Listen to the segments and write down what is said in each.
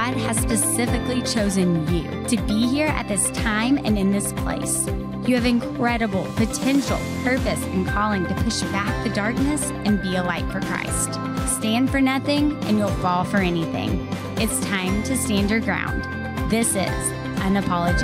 God has specifically chosen you to be here at this time and in this place. You have incredible potential, purpose, and calling to push back the darkness and be a light for Christ. Stand for nothing and you'll fall for anything. It's time to stand your ground. This is Unapologetic.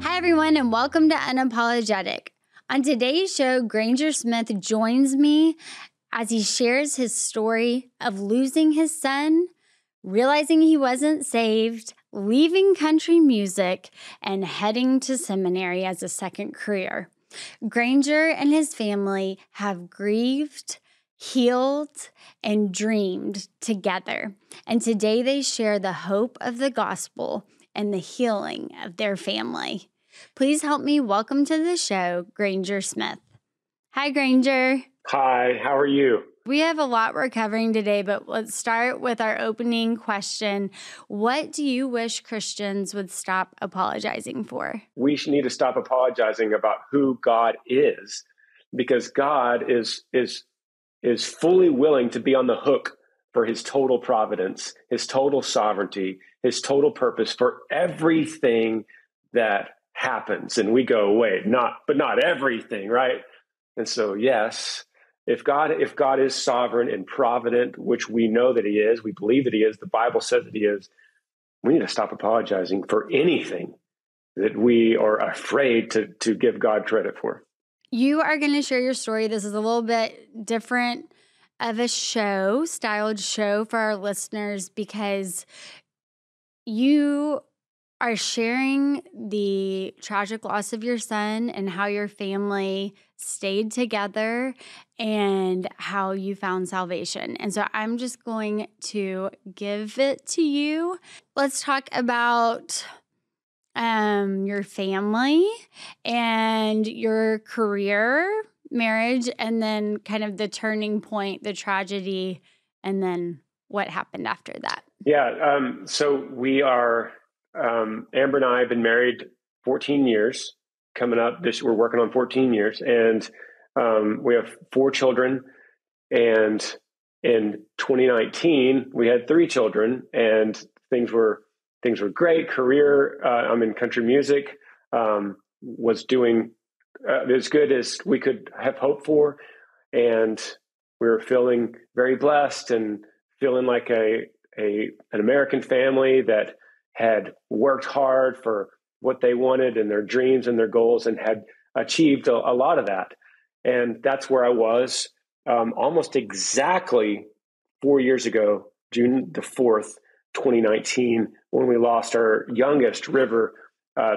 Hi, everyone, and welcome to Unapologetic. On today's show, Granger Smith joins me as he shares his story of losing his son, realizing he wasn't saved, leaving country music, and heading to seminary as a second career. Granger and his family have grieved, healed, and dreamed together. And today they share the hope of the gospel and the healing of their family. Please help me welcome to the show, Granger Smith. Hi, Granger. Hi, how are you? We have a lot we're covering today, but let's start with our opening question. What do you wish Christians would stop apologizing for? We need to stop apologizing about who God is, because God is fully willing to be on the hook for his total providence, his total sovereignty, his total purpose for everything that happens. And we go, wait, not everything, right? And so, yes, if God is sovereign and provident, which we know that he is, we believe that he is, the Bible says that he is, we need to stop apologizing for anything that we are afraid to give God credit for. You are going to share your story. This is a little bit different of a styled show for our listeners, because you are sharing the tragic loss of your son and how your family stayed together and how you found salvation. And so I'm just going to give it to you. Let's talk about your family and your career, marriage, and then kind of the turning point, the tragedy, and then what happened after that. Yeah. So we are, Amber and I have been married 14 years. Coming up we're working on 14 years, and we have 4 children. And in 2019, we had 3 children, and things were great. Career, I'm in country music, was doing as good as we could have hoped for, and we were feeling very blessed and feeling like an American family that had worked hard for what they wanted and their dreams and their goals, and had achieved a lot of that. And that's where I was almost exactly 4 years ago, June the 4th, 2019, when we lost our youngest, River,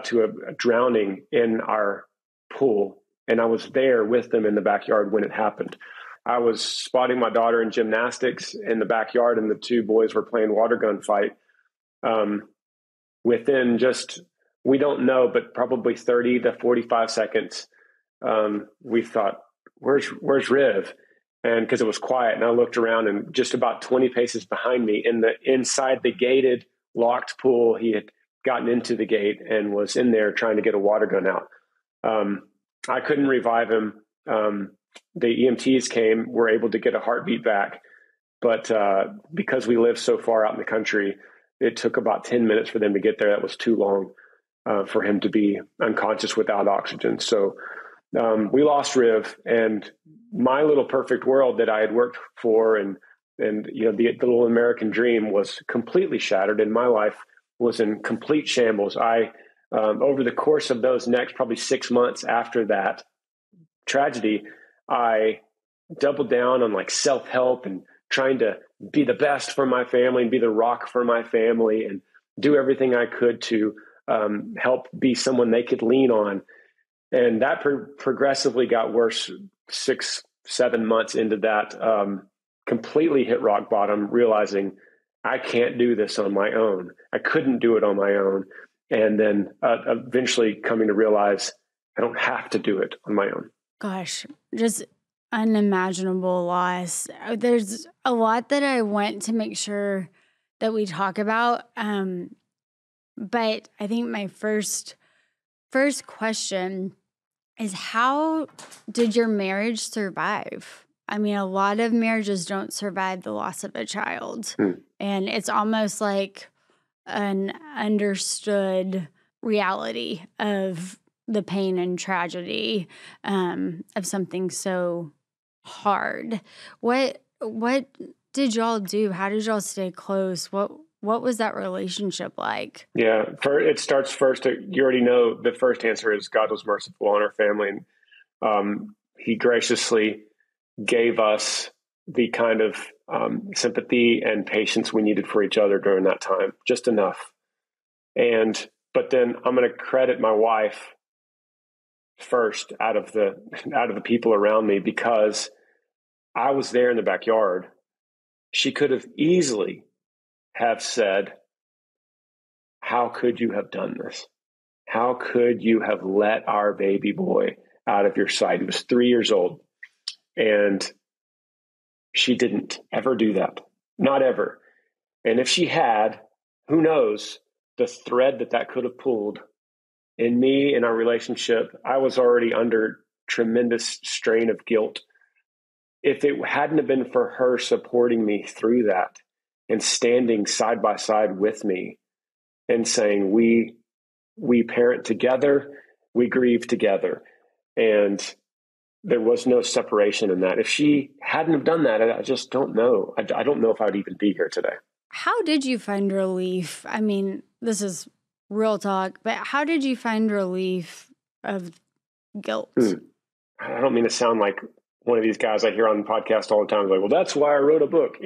to a drowning in our pool. And I was there with them in the backyard when it happened. I was spotting my daughter in gymnastics in the backyard, and the 2 boys were playing water gun fight. Within just, we don't know, but probably 30 to 45 seconds, we thought, where's Riv? And because it was quiet, and I looked around, and just about 20 paces behind me, inside the gated, locked pool, he had gotten into the gate and was in there trying to get a water gun out. I couldn't revive him. The EMTs came, were able to get a heartbeat back. But because we live so far out in the country, it took about 10 minutes for them to get there. That was too long for him to be unconscious without oxygen. So we lost Riv, and my little perfect world that I had worked for, and the little American dream, was completely shattered, and my life was in complete shambles. I over the course of those next probably 6 months after that tragedy, I doubled down on like self-help and trying to be the best for my family and be the rock for my family and do everything I could to help be someone they could lean on. And that progressively got worse. 6-7 months into that, completely hit rock bottom, realizing I can't do this on my own. I couldn't do it on my own. And then eventually coming to realize I don't have to do it on my own. Gosh, just unimaginable loss. There's a lot that I want to make sure that we talk about. But I think my first question is how did your marriage survive? I mean, a lot of marriages don't survive the loss of a child. And it's almost like an understood reality of the pain and tragedy of something so hard. What did y'all do? How did y'all stay close? What was that relationship like? Yeah, it starts first. You already know the first answer is God was merciful on our family, and He graciously gave us the kind of sympathy and patience we needed for each other during that time, just enough. But then I'm going to credit my wife first out of the people around me, because I was there in the backyard. She could have easily have said, "How could you have done this? How could you have let our baby boy out of your sight?" He was 3 years old. And she didn't ever do that. Not ever. And if she had, who knows the thread that could have pulled in me, in our relationship. I was already under tremendous strain of guilt. If it hadn't have been for her supporting me through that and standing side by side with me and saying, we parent together, we grieve together. And there was no separation in that. If she hadn't have done that, I just don't know. I don't know if I would even be here today. How did you find relief? I mean, this is real talk, but how did you find relief of guilt? I don't mean to sound like one of these guys I hear on the podcast all the time. Like, well, that's why I wrote a book,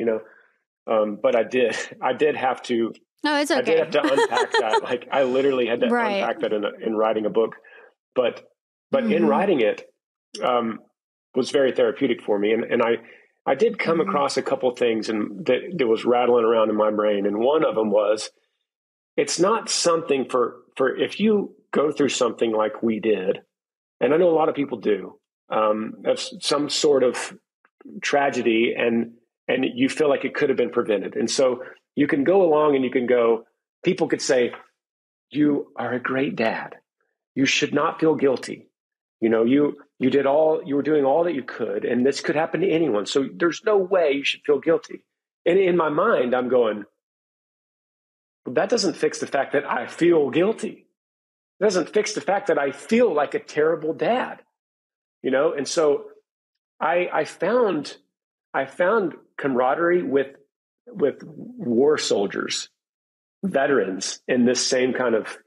but I did have to. No, it's okay. I did have to unpack that. Like, I literally had to unpack that in writing a book. But in writing it, was very therapeutic for me. And I did come across a couple of things that was rattling around in my brain. And one of them was, it's not something for if you go through something like we did, and I know a lot of people do, of some sort of tragedy, and you feel like it could have been prevented. And so you can go along and you can go, people could say, you are a great dad. You should not feel guilty. You were doing all that you could, and this could happen to anyone. So there's no way you should feel guilty. And in my mind, I'm going, well, that doesn't fix the fact that I feel guilty. It doesn't fix the fact that I feel like a terrible dad, And so I found camaraderie with war soldiers, veterans, in the same kind of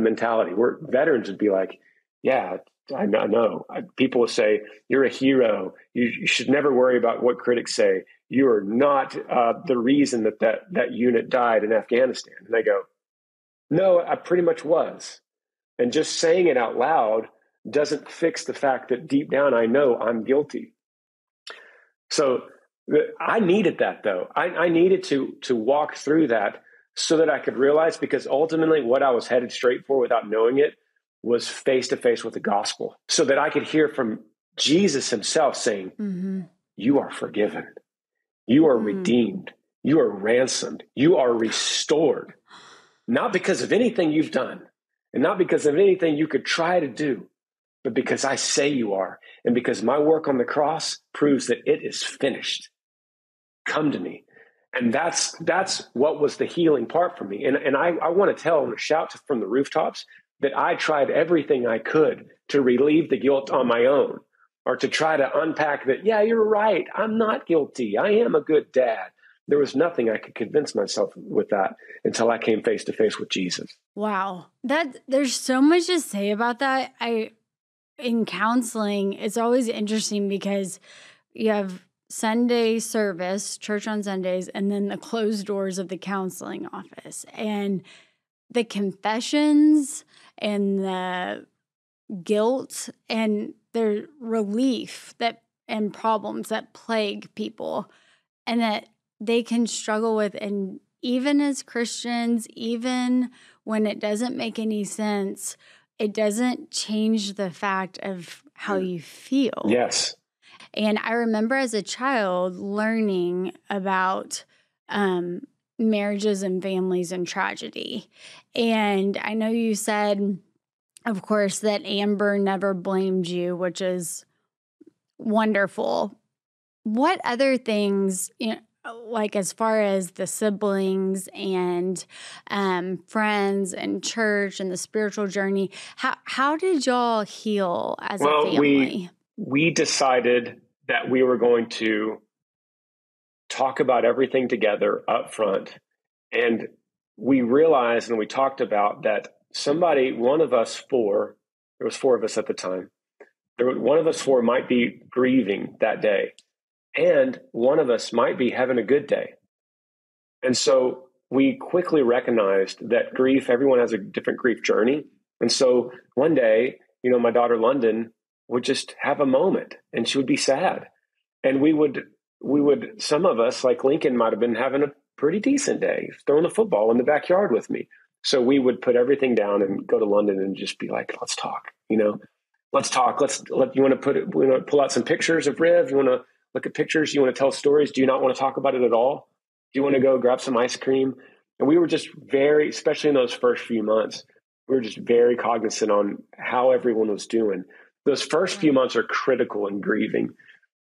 mentality, where veterans would be like, yeah, I know. People will say, you're a hero. You should never worry about what critics say. You are not the reason that unit died in Afghanistan. And I go, no, I pretty much was. And just saying it out loud doesn't fix the fact that deep down I know I'm guilty. So I needed that, though. I needed to walk through that so that I could realize, because ultimately what I was headed straight for without knowing it was face to face with the gospel, so that I could hear from Jesus himself saying, you are forgiven, you are redeemed, you are ransomed, you are restored, not because of anything you've done and not because of anything you could try to do, but because I say you are, and because my work on the cross proves that it is finished. Come to me. And that's what was the healing part for me. And I want to tell and shout from the rooftops that I tried everything I could to relieve the guilt on my own, or to try to unpack that, yeah, you're right, I'm not guilty, I am a good dad. There was nothing I could convince myself with that until I came face to face with Jesus. Wow. There's so much to say about that. In counseling, it's always interesting because you have Sunday service, church on Sundays, and then the closed doors of the counseling office. And the confessions and the guilt and the relief and problems that plague people, and that they can struggle with. And even as Christians, even when it doesn't make any sense, it doesn't change the fact of how you feel. Yes. And I remember as a child learning about marriages and families and tragedy. And I know you said of course, that Amber never blamed you, which is wonderful. What other things, like as far as the siblings and friends and church and the spiritual journey, how did y'all heal as a family? We decided that we were going to talk about everything together up front. And we realized, and we talked about that one of us four, there was four of us at the time, one of us four might be grieving that day, and one of us might be having a good day. And so we quickly recognized that grief, everyone has a different grief journey. And so one day, my daughter London would just have a moment and she would be sad. And we would, some of us, like Lincoln, might have been having a pretty decent day, throwing a football in the backyard with me. So we would put everything down and go to London and just be like, let's talk, let's talk. You want to pull out some pictures of Riv? You want to look at pictures? You want to tell stories? Do you not want to talk about it at all? Do you want to go grab some ice cream? And we were just especially in those first few months, we were just very cognizant on how everyone was doing. Those first few months are critical in grieving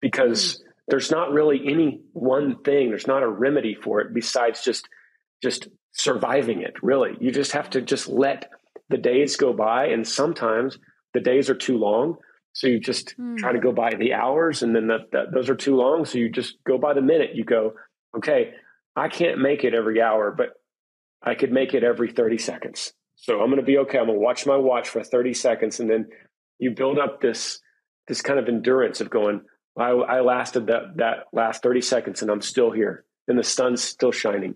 because there's not really any one thing. There's not a remedy for it besides just surviving it, really. You just have to just let the days go by. And sometimes the days are too long. So you just try to go by the hours, and then those are too long. So you just go by the minute. You go, okay, I can't make it every hour, but I could make it every 30 seconds. So I'm going to be okay. I'm going to watch my watch for 30 seconds. And then you build up this kind of endurance of going, I lasted that last 30 seconds and I'm still here and the sun's still shining.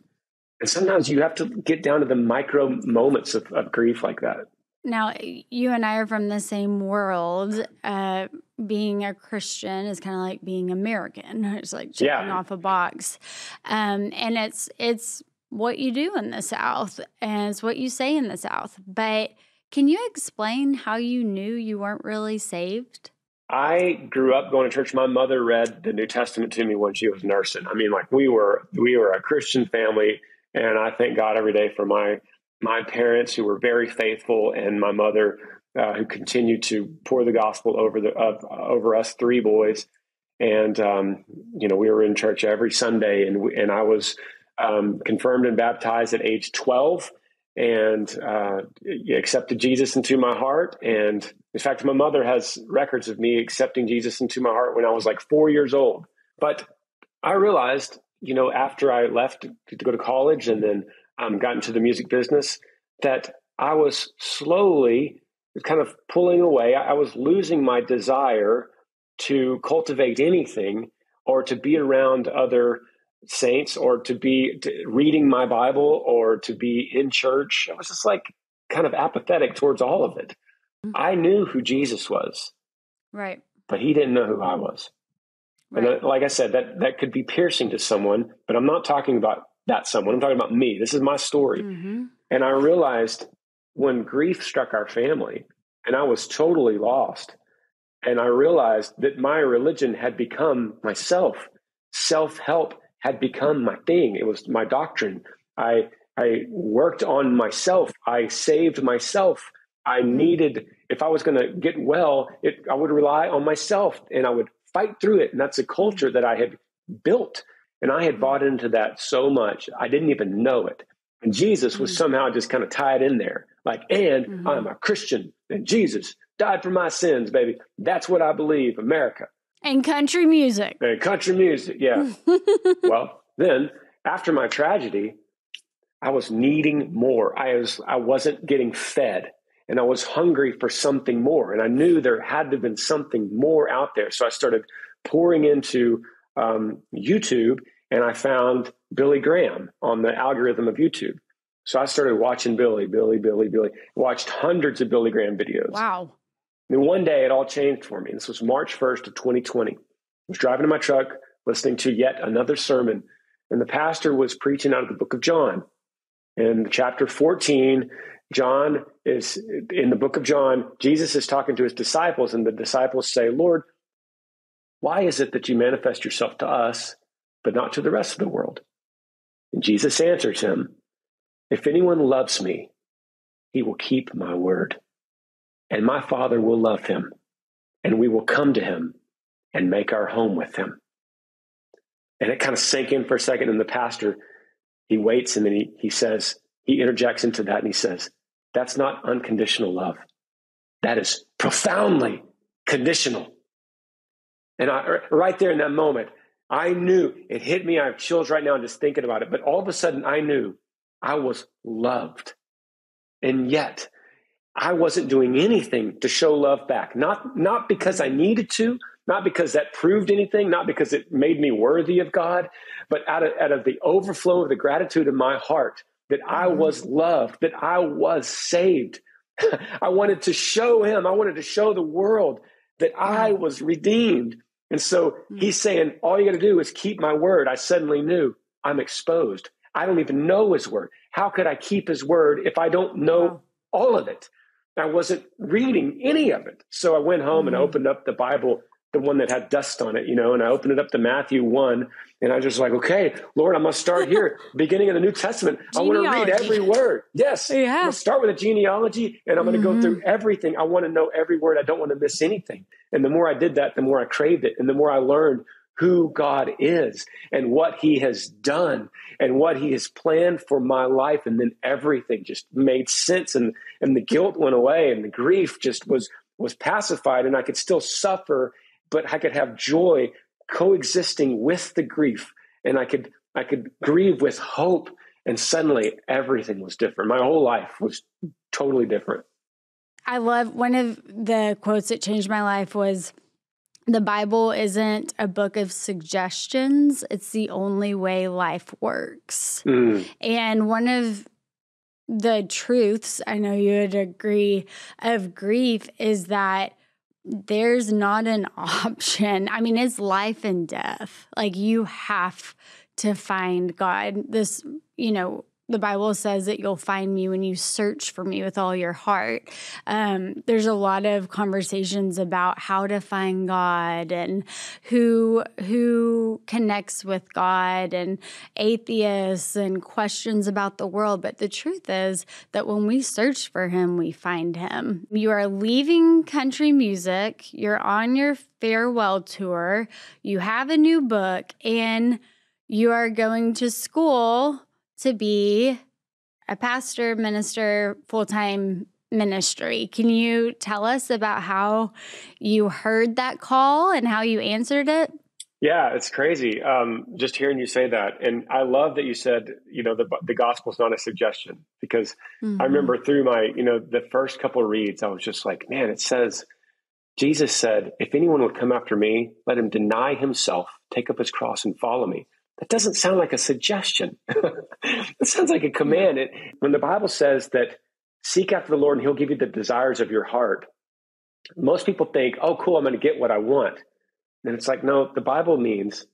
And sometimes you have to get down to the micro moments of grief like that. Now, you and I are from the same world. Being a Christian is kind of like being American. It's like checking off a box. And it's what you do in the South, and it's what you say in the South. But can you explain how you knew you weren't really saved? I grew up going to church. My mother read the New Testament to me when she was nursing. I mean, like we were a Christian family, and I thank God every day for my parents who were very faithful, and my mother who continued to pour the gospel over us three boys. And we were in church every Sunday, and I was confirmed and baptized at age 12, and accepted Jesus into my heart. And in fact, my mother has records of me accepting Jesus into my heart when I was like 4 years old. But I realized, after I left to go to college and then got into the music business, that I was slowly kind of pulling away. I was losing my desire to cultivate anything or to be around other saints or to be reading my Bible or to be in church. I was just like kind of apathetic towards all of it. I knew who Jesus was, right? But he didn't know who I was. Right. And like I said, that could be piercing to someone, but I'm not talking about that someone. I'm talking about me. This is my story. Mm-hmm. And I realized when grief struck our family and I was totally lost, and I realized that my religion had become myself. Self-help had become my thing. It was my doctrine. I worked on myself. I saved myself. I needed, if I was going to get well, I would rely on myself and I would fight through it. And that's a culture that I had built. And I had bought into that so much, I didn't even know it. And Jesus was somehow just kind of tied in there. I'm a Christian and Jesus died for my sins, baby. That's what I believe, America. And country music. Yeah. Well, then after my tragedy, I was needing more. I wasn't getting fed, and I was hungry for something more. And I knew there had to have been something more out there. So I started pouring into YouTube, and I found Billy Graham on the algorithm of YouTube. So I started watching Billy, watched hundreds of Billy Graham videos. Wow. And one day it all changed for me. This was March 1st of 2020. I was driving in my truck, listening to yet another sermon. And the pastor was preaching out of the book of John. In chapter 14, John is in the book of John. Jesus is talking to his disciples, and the disciples say, Lord, why is it that you manifest yourself to us, but not to the rest of the world? And Jesus answers him, if anyone loves me, he will keep my word. and my Father will love him, and we will come to him and make our home with him. And it kind of sank in for a second, and the pastor, he waits, and then he says, he interjects into that, and he says, that's not unconditional love. That is profoundly conditional. And right there in that moment, I knew, it hit me. I have chills right now just thinking about it. But all of a sudden, I knew I was loved. And yet, I wasn't doing anything to show love back. Not because I needed to, not because that proved anything, not because it made me worthy of God, but out of the overflow of the gratitude of my heart that I was loved, that I was saved. I wanted to show him, I wanted to show the world that I was redeemed. And so he's saying, all you got to do is keep my word. I suddenly knew I'm exposed. I don't even know his word. How could I keep his word if I don't know all of it? I wasn't reading any of it. So I went home and opened up the Bible, the one that had dust on it, and I opened it up to Matthew 1, and I was just like, okay, Lord, I'm going to start here, beginning of the New Testament. I want to read every word. Yes. I'm going to start with a genealogy, and I'm going to go through everything. I want to know every word. I don't want to miss anything. And the more I did that, the more I craved it, and the more I learned who God is and what he has done and what he has planned for my life. And then everything just made sense, and the guilt went away, and the grief just was pacified, and I could still suffer, but I could have joy coexisting with the grief, and I could grieve with hope. And suddenly everything was different. My whole life was totally different. I love, one of the quotes that changed my life was, the Bible isn't a book of suggestions. It's the only way life works. And one of the truths, I know you would agree, of grief is that there's not an option. I mean, it's life and death. Like, you have to find God. This, the Bible says that you'll find me when you search for me with all your heart. There's a lot of conversations about how to find God and who connects with God, and atheists and questions about the world. But the truth is that when we search for him, we find him. You are leaving country music. You're on your farewell tour. You have a new book, and you are going to school to be a pastor, minister, full-time ministry. Can you tell us about how you heard that call and how you answered it? Yeah, it's crazy. Just hearing you say that. And I love that you said, the gospel is not a suggestion, because I remember through my, the first couple of reads, I was just like, man, it says, Jesus said, if anyone would come after me, let him deny himself, take up his cross and follow me. That doesn't sound like a suggestion. It sounds like a command. When the Bible says that seek after the Lord and he'll give you the desires of your heart, most people think, oh, cool, I'm going to get what I want. And it's like, no, the Bible means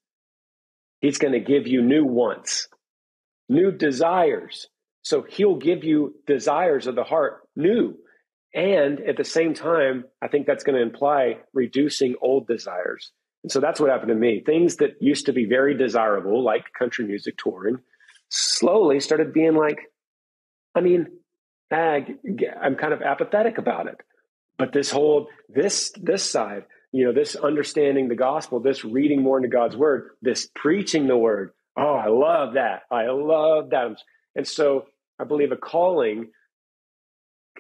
he's going to give you new wants, new desires. So he'll give you desires of the heart, new. And at the same time, I think that's going to imply reducing old desires. And so that's what happened to me. Things that used to be very desirable, like country music touring, slowly started being like, I'm kind of apathetic about it. But this side, this understanding the gospel, this reading more into God's word, this preaching the word. Oh, I love that. And so I believe a calling,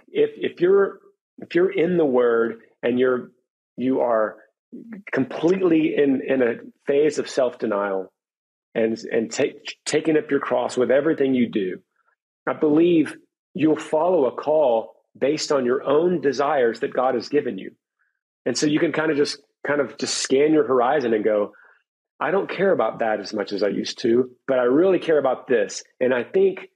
if you're in the word and you are completely in a phase of self-denial and taking up your cross with everything you do, I believe you'll follow a call based on your own desires that God has given you. And so you can kind of just scan your horizon and go, I don't care about that as much as I used to, but I really care about this. And I think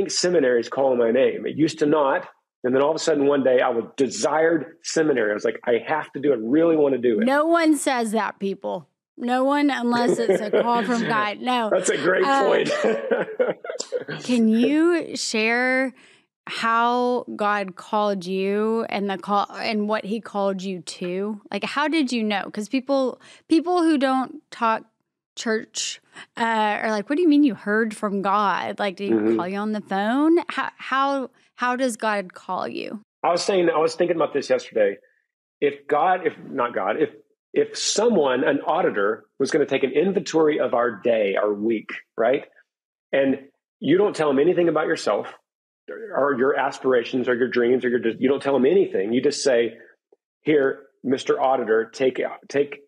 seminary is calling my name. It used to not. And then all of a sudden one day I desired seminary. I was like, I have to do it. Really want to do it. No one says that, people. No one, unless it's a call from God. No. That's a great point. Can you share how God called you and and what he called you to? Like, how did you know? Because people who don't talk church are like, what do you mean you heard from God? Like, did he call you on the phone? How does God call you? I was thinking about this yesterday. If someone, an auditor, was going to take an inventory of our day, our week, right? And you don't tell them anything about yourself or your aspirations or your dreams, you don't tell them anything. You just say, here, Mr. Auditor, take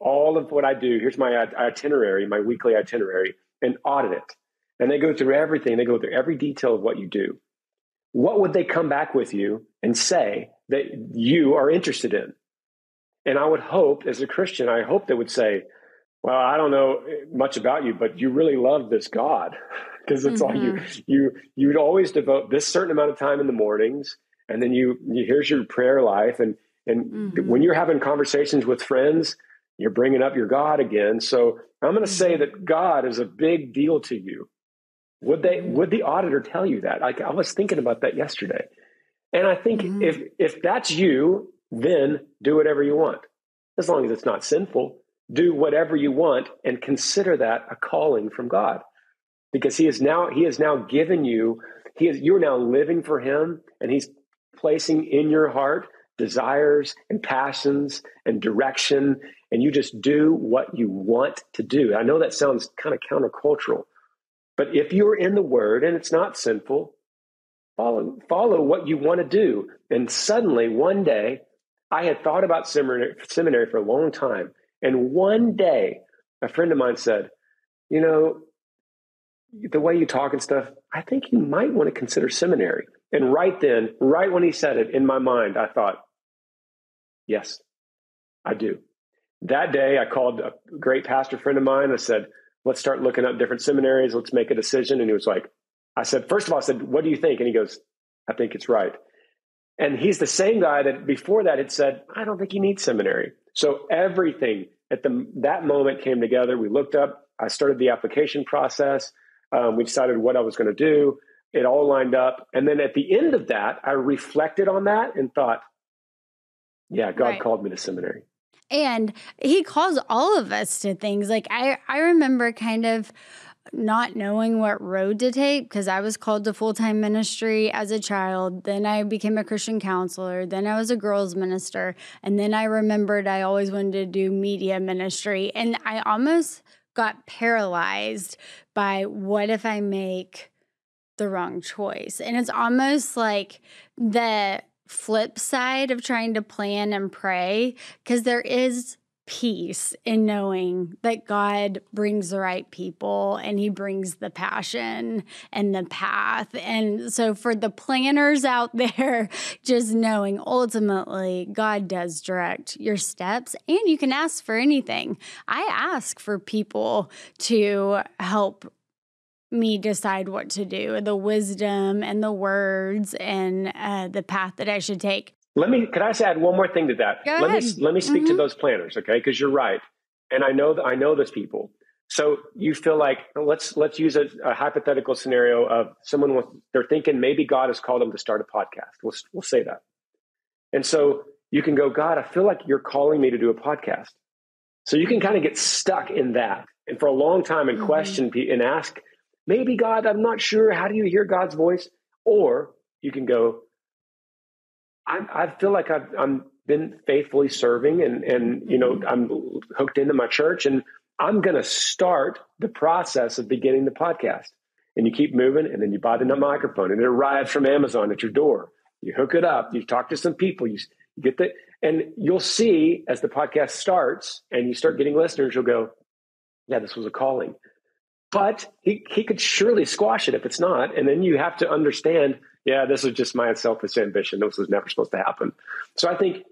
all of what I do. Here's my itinerary, my weekly itinerary, and audit it. And they go through everything. They go through every detail of what you do. What would they come back with you and say that you are interested in? And I would hope, as a Christian, I hope they would say, well, I don't know much about you, but you really love this God, because it's all you'd always devote this certain amount of time in the mornings. And then here's your prayer life. And when you're having conversations with friends, you're bringing up your God again. So I'm going to say that God is a big deal to you. Would the auditor tell you that? I was thinking about that yesterday. And I think if that's you, then do whatever you want. As long as it's not sinful, do whatever you want and consider that a calling from God. Because he has now given you, you're now living for him, and he's placing in your heart desires and passions and direction, and you just do what you want to do. I know that sounds kind of countercultural, but if you're in the Word and it's not sinful, follow what you want to do. And suddenly, one day, I had thought about seminary for a long time, and one day, a friend of mine said, you know, the way you talk and stuff, I think you might want to consider seminary. And right when he said it, in my mind, I thought, yes, I do. That day, I called a great pastor friend of mine. I said, let's start looking at different seminaries. Let's make a decision. And he was like, first of all, what do you think? And he goes, I think it's right. And he's the same guy that before that had said, I don't think you need seminary. So everything at that moment came together. We looked up. I started the application process. We decided what I was going to do. It all lined up. And then at the end of that, I reflected on that and thought, yeah, God called me to seminary. And he calls all of us to things. Like I remember kind of not knowing what road to take, because I was called to full-time ministry as a child. Then I became a Christian counselor. Then I was a girls minister. And then I remembered I always wanted to do media ministry. And I almost got paralyzed by what if I make the wrong choice? And it's almost like the flip side of trying to plan and pray, because there is peace in knowing that God brings the right people and he brings the passion and the path. And so for the planners out there, just knowing ultimately God does direct your steps, and you can ask for anything. I ask for people to help me decide what to do, the wisdom and the words and the path that I should take. Can I add one more thing to that? Go ahead. Let me speak to those planners, okay? Because you're right, and I know those people. So you feel like let's use a hypothetical scenario of someone they're thinking maybe God has called them to start a podcast. We'll say that, and so you can go, God, I feel like you're calling me to do a podcast. So you can kind of get stuck in that, and for a long time and question and ask, maybe God, I'm not sure. How do you hear God's voice? Or you can go, I feel like I've been faithfully serving and I'm hooked into my church, and I'm going to start the process of beginning the podcast. And you keep moving, and then you buy the microphone, and it arrives from Amazon at your door. You hook it up. You talk to some people. You get and you'll see as the podcast starts and you start getting listeners, you'll go, yeah, this was a calling. But he could surely squash it if it's not. And then you have to understand, yeah, this is just my selfish ambition. This was never supposed to happen. So I think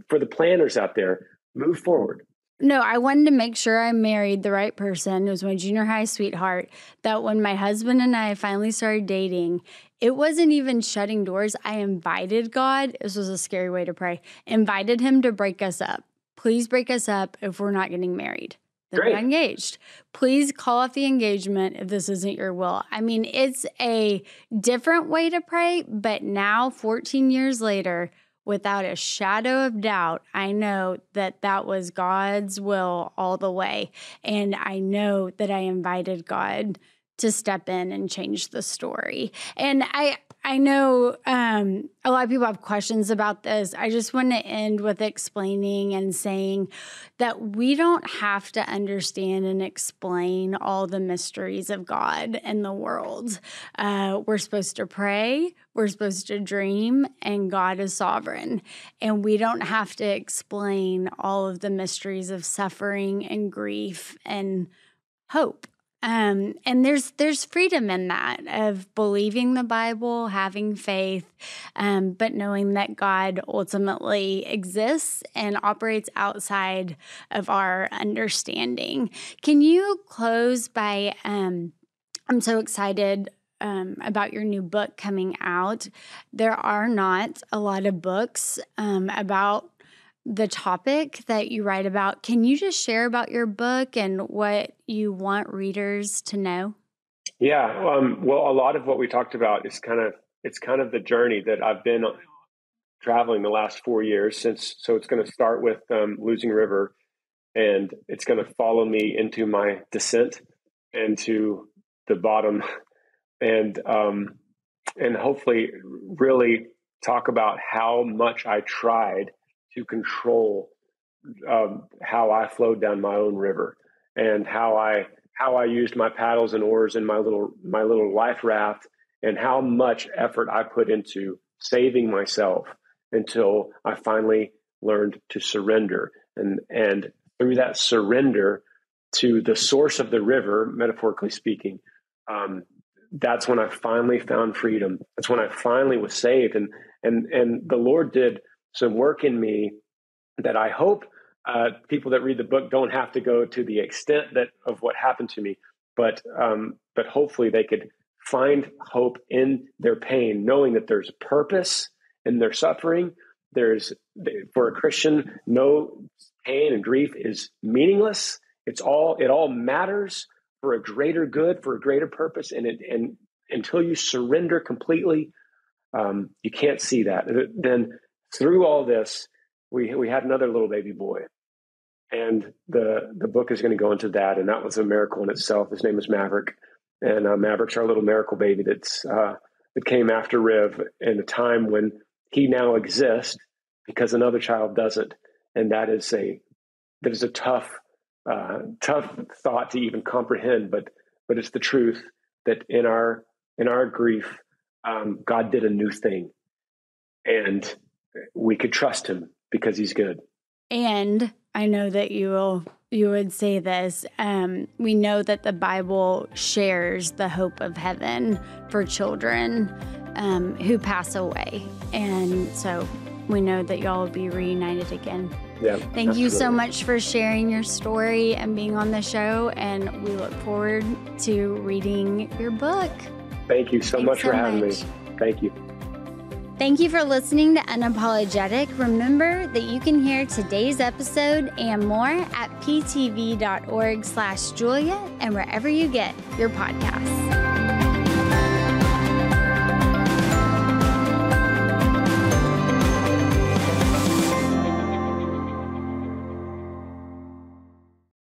for the planners out there, move forward. No, I wanted to make sure I married the right person. It was my junior high sweetheart. That when my husband and I finally started dating, it wasn't even shutting doors. I invited God. This was a scary way to pray. Invited him to break us up. Please break us up if we're not getting married. Then we're not engaged. Please call off the engagement if this isn't your will. I mean, it's a different way to pray, but now 14 years later, without a shadow of doubt, I know that that was God's will all the way. And I know that I invited God to step in and change the story. And I know a lot of people have questions about this. I just want to end with explaining and saying that we don't have to understand and explain all the mysteries of God and the world. We're supposed to pray, we're supposed to dream, and God is sovereign. And we don't have to explain all of the mysteries of suffering and grief and hope. And there's freedom in that, of believing the Bible, having faith, but knowing that God ultimately exists and operates outside of our understanding. Can you close by, I'm so excited about your new book coming out. There are not a lot of books about the topic that you write about. Can you just share about your book and what you want readers to know? Yeah. Well, a lot of what we talked about is kind of the journey that I've been traveling the last 4 years since. So it's going to start with Losing River, and it's going to follow me into my descent and to the bottom, and hopefully really talk about how much I tried to control how I flowed down my own river, and how I used my paddles and oars in my little life raft, and how much effort I put into saving myself until I finally learned to surrender. And through that surrender to the source of the river, metaphorically speaking, that's when I finally found freedom. That's when I finally was saved. And the Lord did some work in me that I hope people that read the book don't have to go to the extent of what happened to me, but hopefully they could find hope in their pain, knowing that there's purpose in their suffering. For a Christian, no pain and grief is meaningless. It all matters for a greater good, for a greater purpose, and until you surrender completely, you can't see that. Then through all this, we had another little baby boy, and the book is going to go into that, and that was a miracle in itself. His name is Maverick, and Maverick's our little miracle baby that came after Riv in a time when he now exists because another child doesn't, and that is a tough thought to even comprehend, but it's the truth that in our grief, God did a new thing, and we could trust him because he's good. And I know that you would say this. We know that the Bible shares the hope of heaven for children who pass away. And so we know that y'all will be reunited again. Yeah. Thank you so much for sharing your story and being on the show. And we look forward to reading your book. Thank you so much for having me. Thank you. Thank you for listening to Unapologetic. Remember that you can hear today's episode and more at ptv.org/Julia and wherever you get your podcasts.